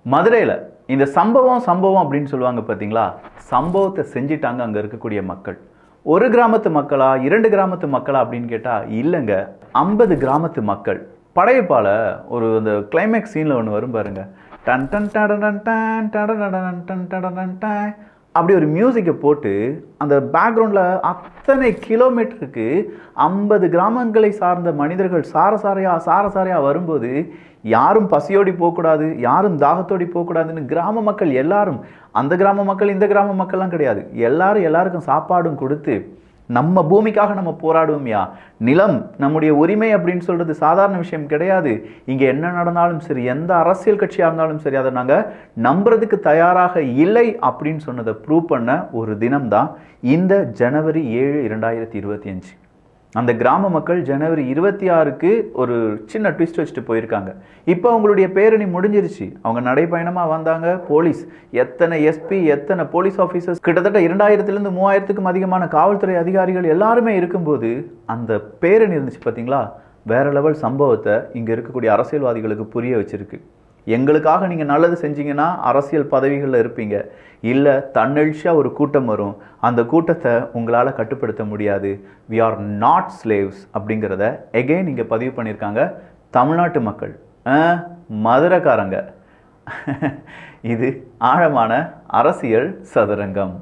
மதுரையில் இந்த சம்பவம் அப்படின்னு சொல்லுவாங்க பார்த்தீங்களா, சம்பவத்தை செஞ்சிட்டாங்க அங்கே இருக்கக்கூடிய மக்கள். ஒரு கிராமத்து மக்களா 2 கிராமத்து மக்களா அப்படின்னு கேட்டால் இல்லைங்க, 50 கிராமத்து மக்கள். படையப்பால ஒரு அந்த கிளைமேக்ஸ் சீனில் ஒன்று வரும் பாருங்க, done done done done done done done done அப்படி ஒரு மியூசிக்கை போட்டு அந்த பேக்ரவுண்டில் அத்தனை கிலோமீட்டருக்கு 50 கிராமங்களை சார்ந்த மனிதர்கள் சாரசாரையாக வரும்போது யாரும் பசியோடி போகக்கூடாது, யாரும் தாகத்தோடி போகக்கூடாதுன்னு கிராம மக்கள் எல்லாரும், அந்த கிராம மக்கள் இந்த கிராம மக்கள்லாம் கிடையாது, எல்லாருக்கும் சாப்பாடும் கொடுத்து நம்ம பூமிக்காக நம்ம போராடுவோம்யா. நிலம் நம்முடைய உரிமை அப்படின்னு சொல்றது சாதாரண விஷயம் கிடையாது. இங்க என்ன நடந்தாலும் சரி, எந்த அரசியல் கட்சியாக இருந்தாலும் சரி, அதை நாங்கள் நம்புறதுக்கு தயாராக இல்லை அப்படின்னு சொன்னதை ப்ரூவ் பண்ண ஒரு தினம் தான் இந்த ஜனவரி 7, 2025. அந்த கிராம மக்கள் ஜனவரி 26க்கு ஒரு சின்ன ட்விஸ்ட் வச்சுட்டு போயிருக்காங்க. இப்போ அவங்களுடைய பேரணி முடிஞ்சிருச்சு. அவங்க நடைப்பயணமாக வந்தாங்க. போலீஸ் எத்தனை எஸ்பி, எத்தனை போலீஸ் ஆஃபீஸர்ஸ், கிட்டத்தட்ட 2000லேருந்து 3000க்கும் அதிகமான காவல்துறை அதிகாரிகள் எல்லாருமே இருக்கும்போது அந்த பேரணி இருந்துச்சு பார்த்தீங்களா, வேற லெவல் சம்பவத்தை இங்கே இருக்கக்கூடிய அரசியல்வாதிகளுக்கு புரிய வச்சிருக்கு. எங்களுக்காக நீங்கள் நல்லது செஞ்சீங்கன்னா அரசியல் பதவிகளில் இருப்பீங்க, இல்லை தன்னெழுச்சியாக ஒரு கூட்டம் வரும், அந்த கூட்டத்தை உங்களால் கட்டுப்படுத்த முடியாது. வி ஆர் நாட் ஸ்லேவ்ஸ் அப்படிங்கிறத எகெயின் இங்கே பதிவு பண்ணியிருக்காங்க தமிழ்நாட்டு மக்கள், மதுரைக்காரங்க. இது ஆழமான அரசியல் சதுரங்கம்.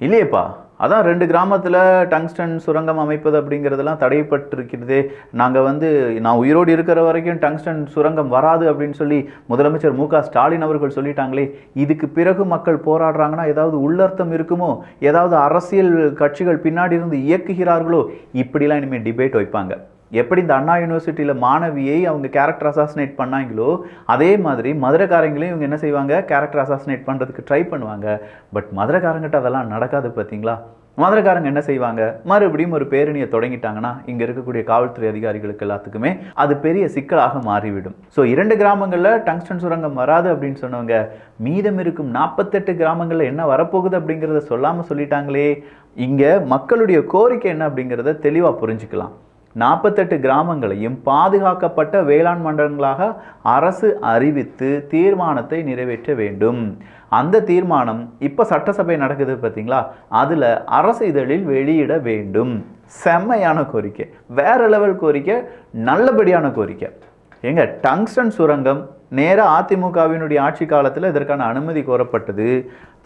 இல்லையேப்பா, அதான் 2 கிராமத்தில் டங்ஸ்டன் சுரங்கம் அமைப்பது அப்படிங்கிறதெல்லாம் தடைப்பட்டிருக்கிறது. நான் உயிரோடு இருக்கிற வரைக்கும் டங்ஸ்டன் சுரங்கம் வராது அப்படின்னு சொல்லி முதலமைச்சர் மு க ஸ்டாலின் அவர்கள் சொல்லிட்டாங்களே. இதுக்கு பிறகு மக்கள் போராடுறாங்கன்னா ஏதாவது உள்ளர்த்தம் இருக்குமோ, ஏதாவது அரசியல் கட்சிகள் பின்னாடி இருந்து இயக்குகிறார்களோ, இப்படிலாம் இனிமேல் டிபேட் வைப்பாங்க. எப்படி இந்த அண்ணா யூனிவர்சிட்டியில் மாணவியை அவங்க கேரக்டர் அசாசினேட் பண்ணாங்களோ, அதே மாதிரி மதுரைக்காரங்களையும் இவங்க என்ன செய்வாங்க, கேரக்டர் அசாசினேட் பண்ணுறதுக்கு ட்ரை பண்ணுவாங்க. பட் மதுரைக்காரங்கிட்ட அதெல்லாம் நடக்காது பார்த்தீங்களா. மதுரைக்காரங்க என்ன செய்வாங்க, மறுபடியும் ஒரு பேரணியை தொடங்கிட்டாங்கன்னா இங்கே இருக்கக்கூடிய காவல்துறை அதிகாரிகளுக்கு எல்லாத்துக்குமே அது பெரிய சிக்கலாக மாறிவிடும். ஸோ 2 கிராமங்களில் டங்ஸ்டன் சுரங்கம் வராது அப்படின்னு சொன்னவங்க, மீதம் இருக்கும் 48 கிராமங்களில் என்ன வரப்போகுது அப்படிங்கிறத சொல்லாமல் சொல்லிட்டாங்களே. இங்கே மக்களுடைய கோரிக்கை என்ன அப்படிங்கிறத தெளிவாக புரிஞ்சுக்கலாம். 48 கிராமங்களையும் பாதுகாக்கப்பட்ட வேளாண் மண்டலங்களாக அரசு அறிவித்து தீர்மானத்தை நிறைவேற்ற வேண்டும். அந்த தீர்மானம் இப்போ சட்டசபை நடக்குது பார்த்தீங்களா, அதில் அரசு இதழில் வெளியிட வேண்டும். செம்மையான கோரிக்கை, வேற லெவல் கோரிக்கை, நல்லபடியான கோரிக்கை. எங்க டங்ஸ்டன் சுரங்கம் நேராக அதிமுகவினுடைய ஆட்சி காலத்தில் இதற்கான அனுமதி கோரப்பட்டது.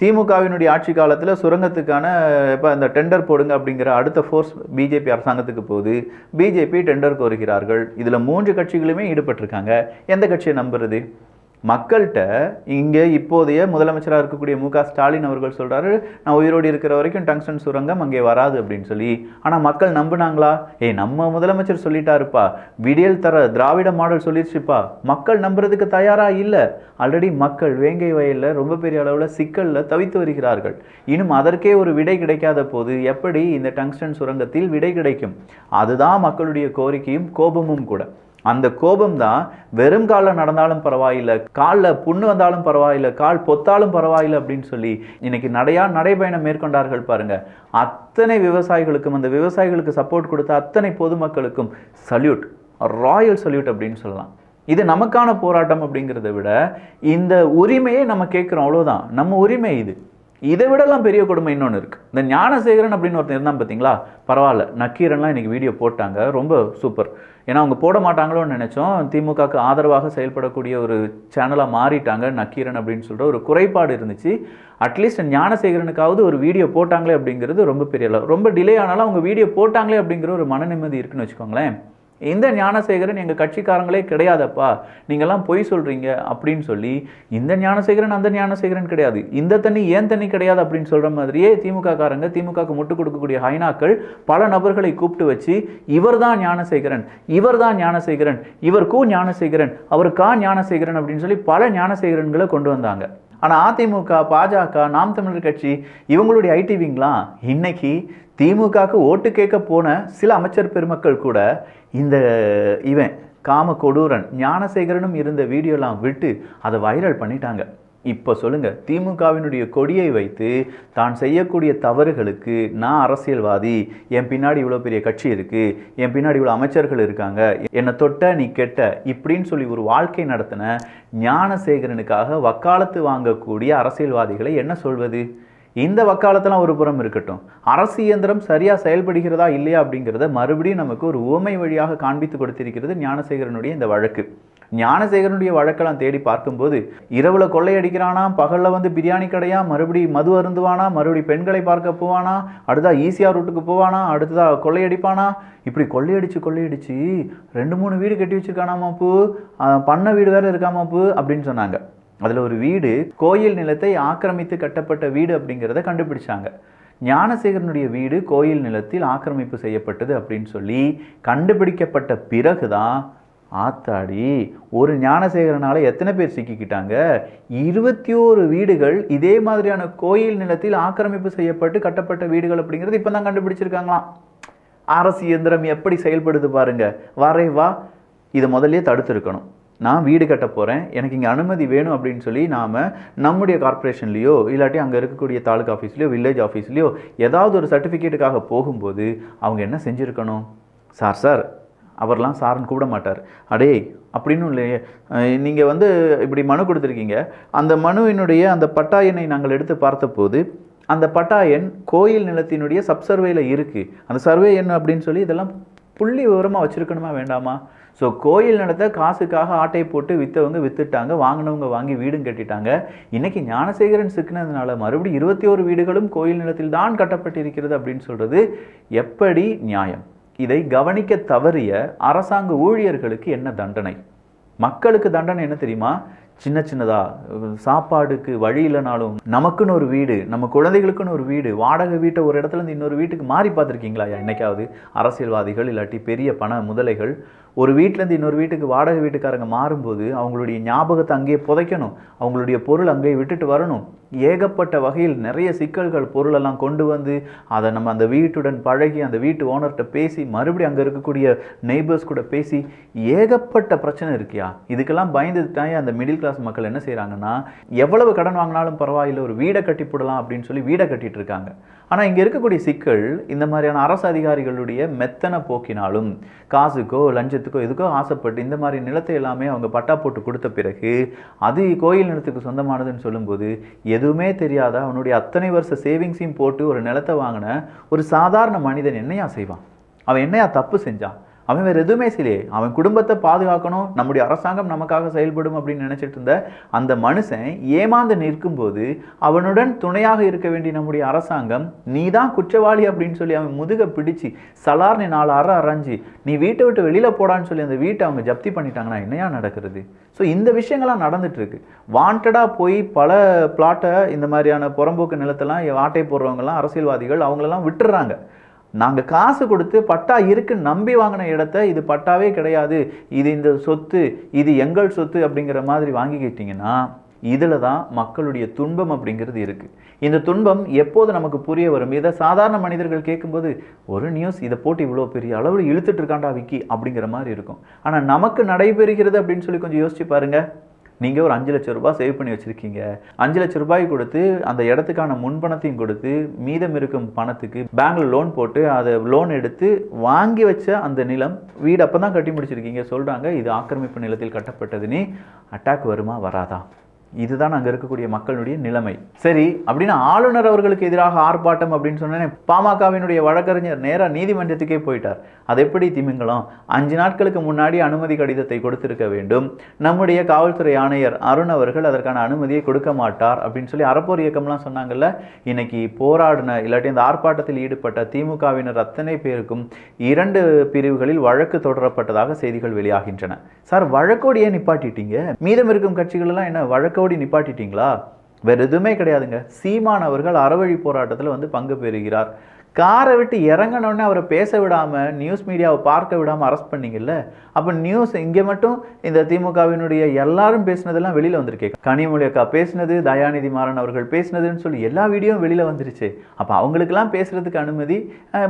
திமுகவினுடைய ஆட்சி காலத்தில் சுரங்கத்துக்கான இப்போ இந்த டெண்டர் போடுங்க அப்படிங்கிற அடுத்த ஃபோர்ஸ் பிஜேபி அரசாங்கத்துக்கு போகுது. பிஜேபி டெண்டர் கோருகிறார்கள். இதில் 3 கட்சிகளுமே ஈடுபட்டிருக்காங்க. எந்த கட்சியை நம்புறது? மக்கள்கிட்ட இங்கே இப்போதைய முதலமைச்சராக இருக்கக்கூடிய மு க ஸ்டாலின் அவர்கள் சொல்கிறாரு, நான் உயிரோடு இருக்கிற வரைக்கும் டங்ஸ்டன் சுரங்கம் அங்கே வராது அப்படின்னு சொல்லி. ஆனால் மக்கள் நம்புனாங்களா? நம்ம முதலமைச்சர் சொல்லிட்டாருப்பா, விடியல் தர திராவிட மாடல் சொல்லிடுச்சுப்பா. மக்கள் நம்புறதுக்கு தயாராக இல்லை. ஆல்ரெடி மக்கள் வேங்கை வயலில் ரொம்ப பெரிய அளவில் சிக்கலில் தவித்து வருகிறார்கள். இன்னும் அதற்கே ஒரு விடை கிடைக்காத போது எப்படி இந்த டங்ஸ்டன் சுரங்கத்தில் விடை கிடைக்கும்? அதுதான் மக்களுடைய கோரிக்கையும் கோபமும் கூட. அந்த கோபம் தான் வெறும் காலில் நடந்தாலும் பரவாயில்லை, காலில் புண்ணு வந்தாலும் பரவாயில்லை, கால் பொத்தாலும் பரவாயில்லை அப்படின்னு சொல்லி இன்னைக்கு நடைபயணம் மேற்கொண்டார்கள் பாருங்க. அத்தனை விவசாயிகளுக்கும், அந்த விவசாயிகளுக்கு சப்போர்ட் கொடுத்த அத்தனை பொதுமக்களுக்கும் சல்யூட், ராயல் சல்யூட் அப்படின்னு சொல்லலாம். இது நமக்கான போராட்டம் அப்படிங்கிறத விட இந்த உரிமையை நம்ம கேட்குறோம், அவ்வளோதான். நம்ம உரிமை இது. இதை விடலாம் பெரிய கொடுமை இன்னொன்று இருக்குது. இந்த ஞானசேகரன் அப்படின்னு ஒருத்தர் இருந்தான் பார்த்தீங்களா, பரவாயில்ல, நக்கீரன்லாம் இன்றைக்கி வீடியோ போட்டாங்க, ரொம்ப சூப்பர். ஏன்னா அவங்க போட மாட்டாங்களோன்னு நினச்சோம். திமுகவுக்கு ஆதரவாக செயல்படக்கூடிய ஒரு சேனலாக மாறிட்டாங்க நக்கீரன் அப்படின்னு சொல்கிற ஒரு குறைபாடு இருந்துச்சு. அட்லீஸ்ட் ஞானசேகரனுக்காவது ஒரு வீடியோ போட்டாங்களே அப்படிங்கிறது ரொம்ப பெரிய அளவு. ரொம்ப டிலே ஆனாலும் அவங்க வீடியோ போட்டாங்களே அப்படிங்கிற ஒரு மன நிம்மதி இருக்குன்னு வச்சுக்கோங்களேன். இந்த ஞானசேகரன் எங்கள் கட்சிக்காரங்களே கிடையாதப்பா, நீங்கள்லாம் பொய் சொல்கிறீங்க அப்படின்னு சொல்லி, இந்த ஞானசேகரன் அந்த ஞானசேகரன் கிடையாது, இந்த தண்ணி ஏன் தண்ணி கிடையாது அப்படின்னு சொல்கிற மாதிரியே திமுக காரங்க, திமுகவுக்கு முட்டு கொடுக்கக்கூடிய ஹைனாக்கள் பல நபர்களை கூப்பிட்டு வச்சு, இவர் தான் ஞானசேகரன், இவர் தான் ஞானசேகரன், இவருக்கும் ஞானசேகரன், அவருக்கா ஞானசேகரன் அப்படின்னு சொல்லி பல ஞானசேகரன்களை கொண்டு வந்தாங்க. ஆனால் அதிமுக, பாஜக, நாம் தமிழர் கட்சி இவங்களுடைய ஐடி விங்லாம் இன்னைக்கு திமுகவுக்கு ஓட்டு கேட்க போன சில அமைச்சர் பெருமக்கள் கூட இந்த காம கொடூரன் ஞானசேகரனும் இருந்த வீடியோலாம் விட்டு அதை வைரல் பண்ணிட்டாங்க. இப்போ சொல்லுங்க, திமுகவினுடைய கொடியை வைத்து தான் செய்யக்கூடிய தவறுகளுக்கு நான் அரசியல்வாதி, என் பின்னாடி இவ்வளோ பெரிய கட்சி இருக்கு, என் பின்னாடி இவ்வளோ அமைச்சர்கள் இருக்காங்க, என்னை தொட்ட நீ கெட்ட இப்படின்னு சொல்லி ஒரு வாழ்க்கை நடத்தின ஞானசேகரனுக்காக வக்காலத்து வாங்கக்கூடிய அரசியல்வாதிகளை என்ன சொல்வது? இந்த வக்காலத்தெல்லாம் ஒரு புறம் இருக்கட்டும், அரசு இயந்திரம் சரியா செயல்படுகிறதா இல்லையா அப்படிங்கிறத மறுபடியும் நமக்கு ஒரு உவமை வழியாக காண்பித்து கொடுத்திருக்கிறது ஞானசேகரனுடைய இந்த வழக்கு. ஞானசேகரனுடைய வழக்கெல்லாம் தேடி பார்க்கும்போது இரவுல கொள்ளையடிக்கிறானா, பகல்ல வந்து பிரியாணி கடையா, மறுபடி மது அருந்துவானா, மறுபடி பெண்களை பார்க்க போவானா, அடுத்தா ஈசிஆர் ரூட்டுக்கு போவானா, அடுத்ததா கொள்ளையடிப்பானா, இப்படி கொள்ளையடிச்சு 2-3 வீடு கட்டி வச்சிருக்கானாமாப்பு, பண்ண வீடு வேற இருக்காமாப்பு அப்படின்னு சொன்னாங்க. அதில் ஒரு வீடு கோயில் நிலத்தை ஆக்கிரமித்து கட்டப்பட்ட வீடு அப்படிங்கிறத கண்டுபிடிச்சாங்க. ஞானசேகரனுடைய வீடு கோயில் நிலத்தில் ஆக்கிரமிப்பு செய்யப்பட்டது அப்படின்னு சொல்லி கண்டுபிடிக்கப்பட்ட பிறகுதான் ஆத்தாடி ஒரு ஞானசேகரனால எத்தனை பேர் சிக்கிக்கிட்டாங்க? 21 வீடுகள் இதே மாதிரியான கோயில் நிலத்தில் ஆக்கிரமிப்பு செய்யப்பட்டு கட்டப்பட்ட வீடுகள் அப்படிங்கிறது இப்போ தான் கண்டுபிடிச்சிருக்காங்களாம். அரசு இயந்திரம் எப்படி செயல்படுது பாருங்க. வா இதை முதல்ல தடுத்துருக்கணும். நான் வீடு கட்ட போகிறேன், எனக்கு இங்கே அனுமதி வேணும் அப்படின்னு சொல்லி நாம் நம்முடைய கார்ப்பரேஷன்லேயோ இல்லாட்டி அங்கே இருக்கக்கூடிய தாலுகா ஆஃபீஸ்லையோ வில்லேஜ் ஆஃபீஸ்லையோ ஏதாவது ஒரு சர்டிஃபிகேட்டுக்காக போகும்போது அவங்க என்ன செஞ்சுருக்கணும்? சார் அவர்லாம் சார்ன்னு கூப்பிட மாட்டார், அடே அப்படின்னு இல்லையே, நீங்கள் வந்து இப்படி மனு கொடுத்துருக்கீங்க, அந்த மனுவினுடைய அந்த பட்டா எண்ணை நாங்கள் எடுத்து பார்த்தபோது அந்த பட்டா எண் கோயில் நிலத்தினுடைய சப்சர்வேயில் இருக்குது, அந்த சர்வே எண் அப்படின்னு சொல்லி இதெல்லாம் புள்ளி விவரமாக வச்சுருக்கணுமா வேண்டாமா? ஸோ கோயில் நிலத்தை காசுக்காக ஆட்டை போட்டு விற்றவங்க விற்றுட்டாங்க, வாங்கினவங்க வாங்கி வீடும் கட்டிட்டாங்க. இன்றைக்கி ஞானசேகரன் சிக்கினதுனால மறுபடியும் 21 வீடுகளும் கோயில் நிலத்தில் தான் கட்டப்பட்டிருக்கிறது அப்படின்னு சொல்கிறது எப்படி நியாயம்? இதை கவனிக்க தவறிய அரசாங்க ஊழியர்களுக்கு என்ன தண்டனை? மக்களுக்கு தண்டனை என்ன தெரியுமா? சின்னதா சாப்பாடுக்கு வழி இல்லைனாலும் நமக்குன்னு ஒரு வீடு, நம்ம குழந்தைகளுக்குன்னு ஒரு வீடு, வாடகை வீட்டை ஒரு இடத்துல இருந்து இன்னொரு வீட்டுக்கு மாறி பார்த்துருக்கீங்களா? என்னைக்காவது அரசியல்வாதிகள் இல்லாட்டி பெரிய பண முதலைகள் ஒரு வீட்டிலேருந்து இன்னொரு வீட்டுக்கு வாடகை வீட்டுக்காரங்க மாறும்போது அவங்களுடைய ஞாபகத்தை அங்கேயே புதைக்கணும், அவங்களுடைய பொருள் அங்கேயே விட்டுட்டு வரணும். ஏகப்பட்ட வகையில் நிறைய சிக்கல்கள் பொருளெல்லாம் கொண்டு வந்து அதை நம்ம அந்த வீட்டுடன் பழகி அந்த வீட்டு ஓனர்கிட்ட பேசி மறுபடியும் அங்கே இருக்கக்கூடிய நெய்பர்ஸ் கூட பேசி ஏகப்பட்ட பிரச்சனை இருக்கியா? இதுக்கெல்லாம் பயந்துட்டாங்க அந்த மிடில் கிளாஸ் மக்கள் என்ன செய்கிறாங்கன்னா, எவ்வளவு கடன் வாங்கினாலும் பரவாயில்லை, ஒரு வீடை கட்டி போடலாம் அப்படின்னு சொல்லி வீடை கட்டிட்டு இருக்காங்க. ஆனால் இங்கே இருக்கக்கூடிய சிக்கல் இந்த மாதிரியான அரசு அதிகாரிகளுடைய மெத்தனை போக்கினாலும் காசுக்கோ லஞ்சத்துக்கோ எதுக்கோ ஆசைப்பட்டு இந்த மாதிரி நிலத்தை எல்லாமே அவங்க பட்டா போட்டு கொடுத்த பிறகு அது கோயில் நிலத்துக்கு சொந்தமானதுன்னு சொல்லும்போது எதுவுமே தெரியாத அவனுடைய அத்தனை வருஷ சேவிங்ஸையும் போட்டு ஒரு நிலத்தை வாங்கின ஒரு சாதாரண மனிதன் என்னையா செய்வான்? அவன் என்னையா தப்பு செஞ்சான்? அவன் வேறு எதுவுமே செய்யலையே. அவன் குடும்பத்தை பாதுகாக்கணும், நம்முடைய அரசாங்கம் நமக்காக செயல்படும் அப்படின்னு நினச்சிட்டு இருந்த அந்த மனுஷன் ஏமாந்து நிற்கும்போது அவனுடன் துணையாக இருக்க வேண்டிய நம்முடைய அரசாங்கம் நீ தான் குற்றவாளி அப்படின்னு சொல்லி அவன் முதுக பிடிச்சி சலார்னு 4 அரைஞ்சி நீ வீட்டை விட்டு வெளியில் போடான்னு சொல்லி அந்த வீட்டை அவங்க ஜப்தி பண்ணிட்டாங்கன்னா என்னையா நடக்கிறது? ஸோ இந்த விஷயங்கள்லாம் நடந்துட்டு இருக்கு. வாண்டடாக போய் பல பிளாட்டை இந்த மாதிரியான புறம்போக்கு நிலத்தெல்லாம் ஆட்டை போடுறவங்கலாம் அரசியல்வாதிகள் அவங்களெல்லாம் விட்டுறாங்க. நாங்கள் காசு கொடுத்து பட்டா இருக்குன்னு நம்பி வாங்கின இடத்த இது பட்டாவே கிடையாது, இது இந்த சொத்து, இது எங்கள் சொத்து அப்படிங்கிற மாதிரி வாங்கிக்கிட்டிங்கன்னா இதில் தான் மக்களுடைய துன்பம் அப்படிங்கிறது இருக்குது. இந்த துன்பம் எப்போது நமக்கு புரிய வரும்? இதை சாதாரண மனிதர்கள் கேட்கும்போது ஒரு நியூஸ் இதை போட்டு இவ்வளோ பெரிய அளவில் இழுத்துட்டு இருக்காண்டா விக்கி அப்படிங்கிற மாதிரி இருக்கும். ஆனால் நமக்கு நடைபெறுகிறது அப்படின்னு சொல்லி கொஞ்சம் யோசிச்சு பாருங்கள். நீங்கள் ஒரு 5 லட்சம் ரூபாய் சேவ் பண்ணி வச்சுருக்கீங்க, 5 லட்சம் ரூபாய் கொடுத்து அந்த இடத்துக்கான முன்பணத்தையும் கொடுத்து மீதம் இருக்கும் பணத்துக்கு பேங்க்கில் லோன் போட்டு அதை லோன் எடுத்து வாங்கி வச்ச அந்த நிலம் வீடு அப்போ தான் கட்டி முடிச்சிருக்கீங்க. சொல்கிறாங்க இது ஆக்கிரமிப்பு நிலத்தில் கட்டப்பட்டதுன்னு. அட்டாக் வருமா வராதா? இதுதான் அங்கே இருக்கக்கூடிய மக்களுடைய நிலைமை. சரி, அப்படின்னா ஆளுநர் அவர்களுக்கு எதிராக ஆர்ப்பாட்டம் அப்படின்னு சொன்னேன். பாமகவினுடைய வழக்கறிஞர் நேராக நீதிமன்றத்துக்கே போயிட்டார். அது எப்படி திமிங்கலம்? 5 நாட்களுக்கு முன்னாடி அனுமதி கடிதத்தை கொடுத்திருக்க வேண்டும். நம்முடைய காவல்துறை ஆணையர் அருண் அவர்கள் அதற்கான அனுமதியை கொடுக்க மாட்டார் அப்படின்னு சொல்லி அறப்போர் இயக்கம்லாம் சொன்னாங்கல்ல. இன்னைக்கு போராடின இல்லாட்டி அந்த ஆர்ப்பாட்டத்தில் ஈடுபட்ட திமுகவினர் அத்தனை பேருக்கும் 2 பிரிவுகளில் வழக்கு தொடரப்பட்டதாக செய்திகள் வெளியாகின்றன. சார், வழக்கோடு ஏன் நிப்பாட்டிட்டீங்க? மீதம் இருக்கும் கட்சிகள் எல்லாம் என்ன வழக்கோடி நிப்பாட்டிட்டீங்களா? வேற எதுவுமே கிடையாதுங்க. சீமான் அவர்கள் அறவழி போராட்டத்தில் வந்து பங்கு பெறுகிறார். காரை விட்டு இறங்கினோடனே அவரை பேச விடாமல் நியூஸ் மீடியாவை பார்க்க விடாமல் அரெஸ்ட் பண்ணீங்கல்ல. அப்போ நியூஸ் இங்கே மட்டும் இந்த திமுகவினுடைய எல்லாரும் பேசினதெல்லாம் வெளியில் வந்திருக்கே. கனிமொழி அக்கா பேசினது, தயாநிதி மாறன் அவர்கள் பேசினதுன்னு சொல்லி எல்லா வீடியோவும் வெளியில் வந்துருச்சு. அப்போ அவங்களுக்கெல்லாம் பேசுறதுக்கு அனுமதி,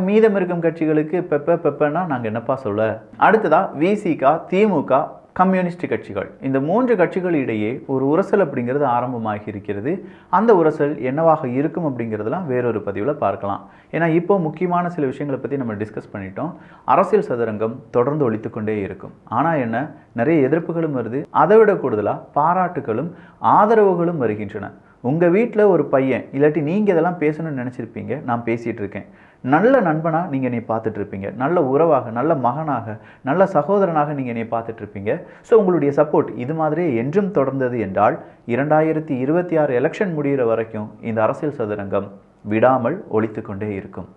மீதம் இருக்கும் கட்சிகளுக்கு பெப்பன்னா நாங்கள் என்னப்பா சொல்ல? அடுத்ததா விசிகா, திமுக கம்யூனிஸ்ட் கட்சிகள். இந்த 3 கட்சிகளிடையே ஒரு உரசல் அப்படிங்கிறது ஆரம்பமாகி இருக்கிறது. அந்த உரசல் என்னவாக இருக்கும் அப்படிங்கிறதெல்லாம் வேறொரு பதிவில் பார்க்கலாம். ஏன்னா இப்போ முக்கியமான சில விஷயங்களை பற்றி நம்ம டிஸ்கஸ் பண்ணிட்டோம். அரசியல் சதுரங்கம் தொடர்ந்து ஒலித்து கொண்டே இருக்கும். ஆனால் என்ன, நிறைய எதிர்ப்புகளும் வருது. அதை விட கூடுதலாக பாராட்டுகளும் ஆதரவுகளும் வருகின்றன. உங்கள் வீட்டில் ஒரு பையன் இல்லாட்டி நீங்கள் இதெல்லாம் பேசணும்னு நினச்சிருப்பீங்க, நான் பேசிகிட்டு இருக்கேன். நல்ல நண்பனாக நீங்கள் என்னை பார்த்துட்டு இருப்பீங்க, நல்ல உறவாக, நல்ல மகனாக, நல்ல சகோதரனாக நீங்கள் என்னை பார்த்துட்டு இருப்பீங்க. ஸோ உங்களுடைய சப்போர்ட் இது மாதிரியே என்றும் தொடர்ந்தது என்றால் 2026 எலெக்ஷன் முடிகிற வரைக்கும் இந்த அரசியல் சதுரங்கம் விடாமல் ஒலித்து கொண்டே இருக்கும்.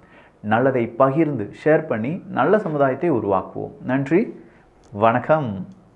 நல்லதை பகிர்ந்து ஷேர் பண்ணி நல்ல சமுதாயத்தை உருவாக்குவோம். நன்றி, வணக்கம்.